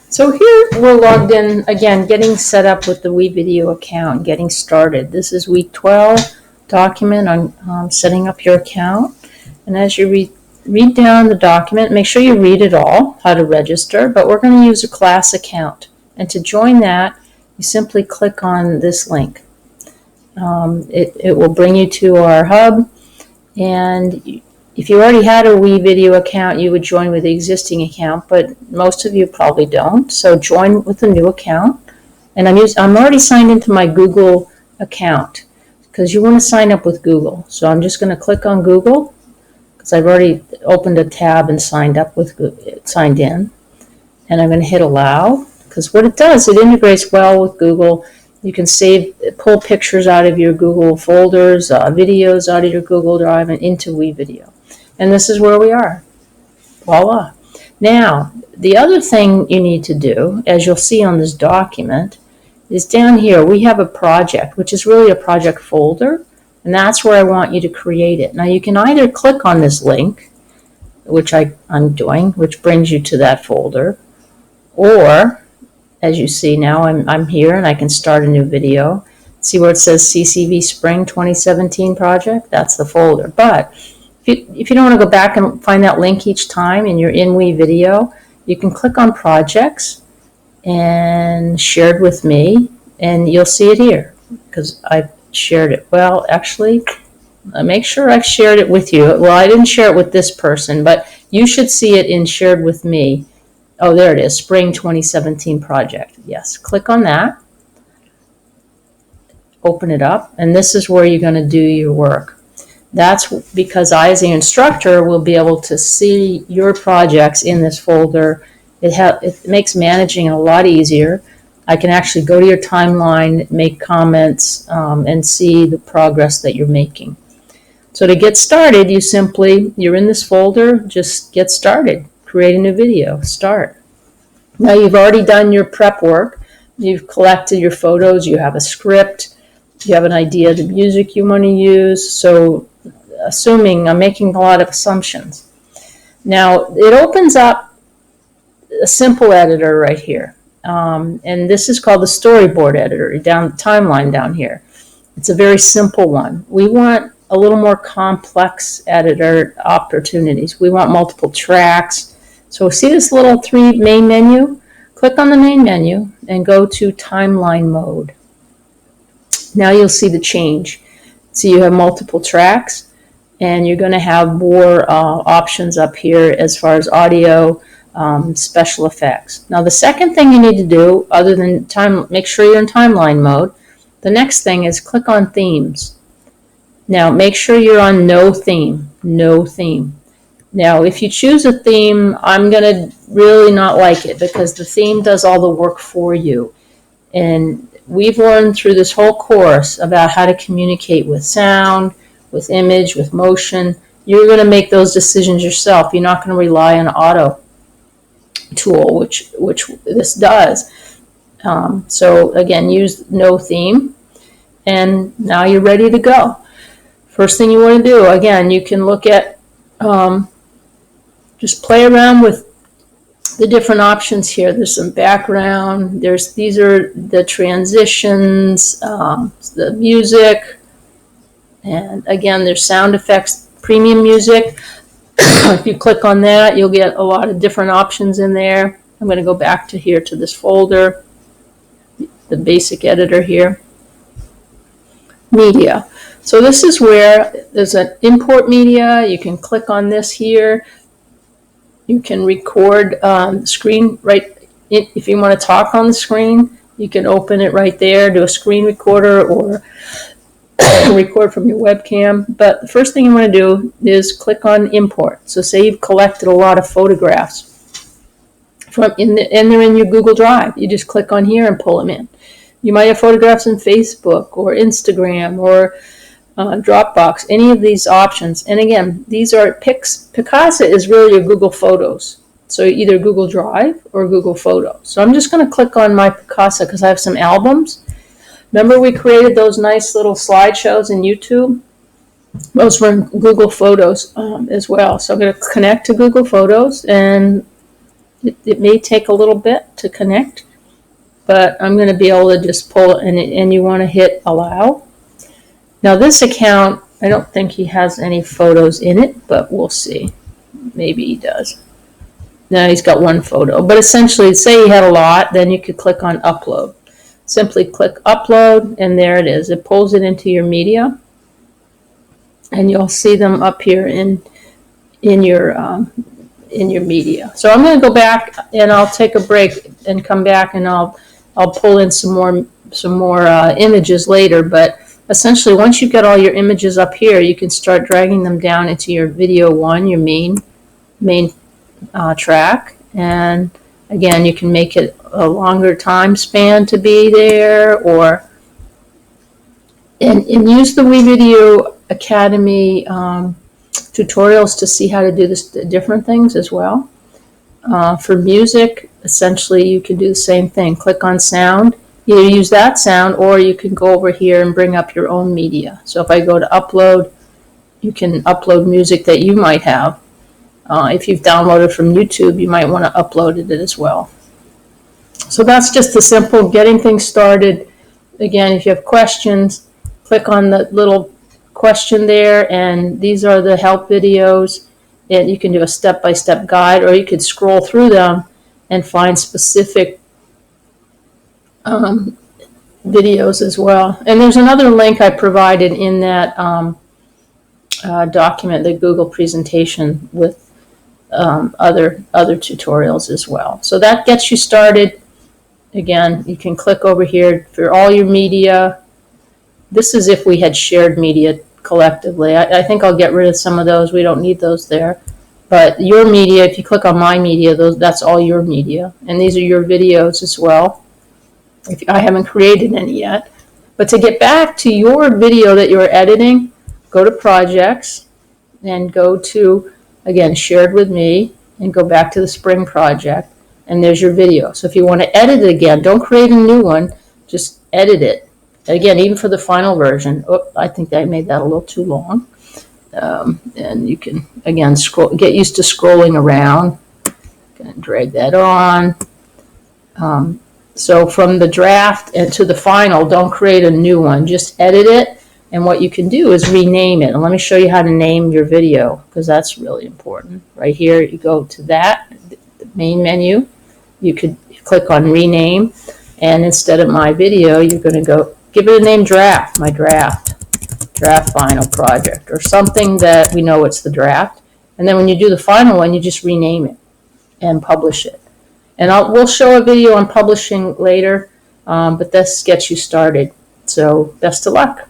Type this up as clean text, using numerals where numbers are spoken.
So here we're logged in again, getting set up with the WeVideo account, getting started. This is week 12 document on setting up your account. And as you read down the document, make sure you read it all, how to register, but we're going to use a class account. And to join that, you simply click on this link. It will bring you to our hub, and if you already had a WeVideo account, you would join with the existing account, but most of you probably don't. So join with a new account. And I'm already signed into my Google account because you want to sign up with Google. So I'm just going to click on Google because I've already opened a tab and signed in. And I'm going to hit allow because what it does, it integrates well with Google. You can pull pictures out of your Google folders, videos out of your Google Drive and into WeVideo. And this is where we are. Voila. Now, the other thing you need to do, as you'll see on this document, is down here we have a project, which is really a project folder, and that's where I want you to create it. Now, you can either click on this link, which I'm doing, which brings you to that folder, or, as you see now, I'm here and I can start a new video. See where it says CCV Spring 2017 project? That's the folder. But if you don't want to go back and find that link each time and you're in WeVideo, you can click on Projects and Shared with Me, and you'll see it here because I've shared it. Well, actually, make sure I've shared it with you. Well, I didn't share it with this person, but you should see it in Shared with Me. Oh, there it is, Spring 2017 project. Yes, click on that. Open it up, and this is where you're going to do your work. That's because I, as the instructor, will be able to see your projects in this folder. It makes managing a lot easier. I can actually go to your timeline, make comments, and see the progress that you're making. So to get started, you're in this folder, just get started. Create a new video, start. Now you've already done your prep work. You've collected your photos, you have a script, you have an idea of the music you want to use. So I'm making a lot of assumptions. Now it opens up a simple editor right here. And this is called the storyboard editor, timeline down here. It's a very simple one. We want a little more complex editor opportunities. We want multiple tracks. So see this little main menu? Click on the main menu and go to timeline mode. Now you'll see the change. So you have multiple tracks, and you're going to have more options up here as far as audio, special effects. Now the second thing you need to do, other than make sure you're in timeline mode, the next thing is click on themes. Now make sure you're on no theme. Now if you choose a theme, I'm going to really not like it because the theme does all the work for you. And we've learned through this whole course about how to communicate with sound, with image, with motion. You're going to make those decisions yourself. You're not going to rely on auto tool, which this does. So again, use no theme, and now you're ready to go. First thing you want to do, again, you can look at, just play around with the different options here. There's some background, these are the transitions, the music, and again, there's sound effects, premium music. If you click on that, you'll get a lot of different options in there. I'm going to go back to this folder, the basic editor here. Media. So this is where there's an import media. You can click on this here. You can record screen if you want to talk on the screen. You can open it right there, do a screen recorder, or record from your webcam. But the first thing you want to do is click on import. So say you've collected a lot of photographs and they're in your Google Drive. You just click on here and pull them in. You might have photographs in Facebook or Instagram or Dropbox, any of these options. And again, these are Picasa is really your Google Photos. So either Google Drive or Google Photos. So I'm just going to click on my Picasa because I have some albums. Remember we created those nice little slideshows in YouTube? Those were in Google Photos as well. So I'm going to connect to Google Photos, and It may take a little bit to connect, but I'm going to be able to just pull it, and you want to hit allow. Now this account, I don't think he has any photos in it, but we'll see. Maybe he does. No, he's got one photo. But essentially, say you had a lot, then you could click on upload. Simply click upload, and there it is. It pulls it into your media, and you'll see them up here in your media. So I'm going to go back, and I'll take a break and come back, and I'll pull in some more images later. But essentially, once you've got all your images up here, you can start dragging them down into your video one, your main track. And again, you can make it a longer time span to be there, or and use the WeVideo Academy tutorials to see how to do this different things as well. For music, essentially, you can do the same thing. Click on sound. Either use that sound, or you can go over here and bring up your own media. So if I go to upload, you can upload music that you might have. If you've downloaded from YouTube, you might want to upload it as well. So that's just the simple getting things started. Again, if you have questions, click on the little question there, and these are the help videos. And you can do a step-by-step guide, or you could scroll through them and find specific videos as well. And there's another link I provided in that document, the Google presentation, with other tutorials as well. So that gets you started. Again, you can click over here for all your media. This is if we had shared media collectively. I think I'll get rid of some of those. We don't need those there. But your media, if you click on my media, that's all your media. And these are your videos as well. I haven't created any yet. But to get back to your video that you're editing, go to projects and go to, again, shared with me, and go back to the spring project, and there's your video. So if you want to edit it again, don't create a new one, just edit it. Again, even for the final version. Oh, I think I made that a little too long. And you can, again, get used to scrolling around. Gonna drag that on. So from the draft and to the final, don't create a new one. Just edit it. And what you can do is rename it. And let me show you how to name your video, because that's really important. Right here, you go to that, the main menu. You could click on rename. And instead of my video, you're going to go give it a name, draft, my draft final project, or something that we know it's the draft. And then when you do the final one, you just rename it and publish it. And we'll show a video on publishing later, but this gets you started. So best of luck.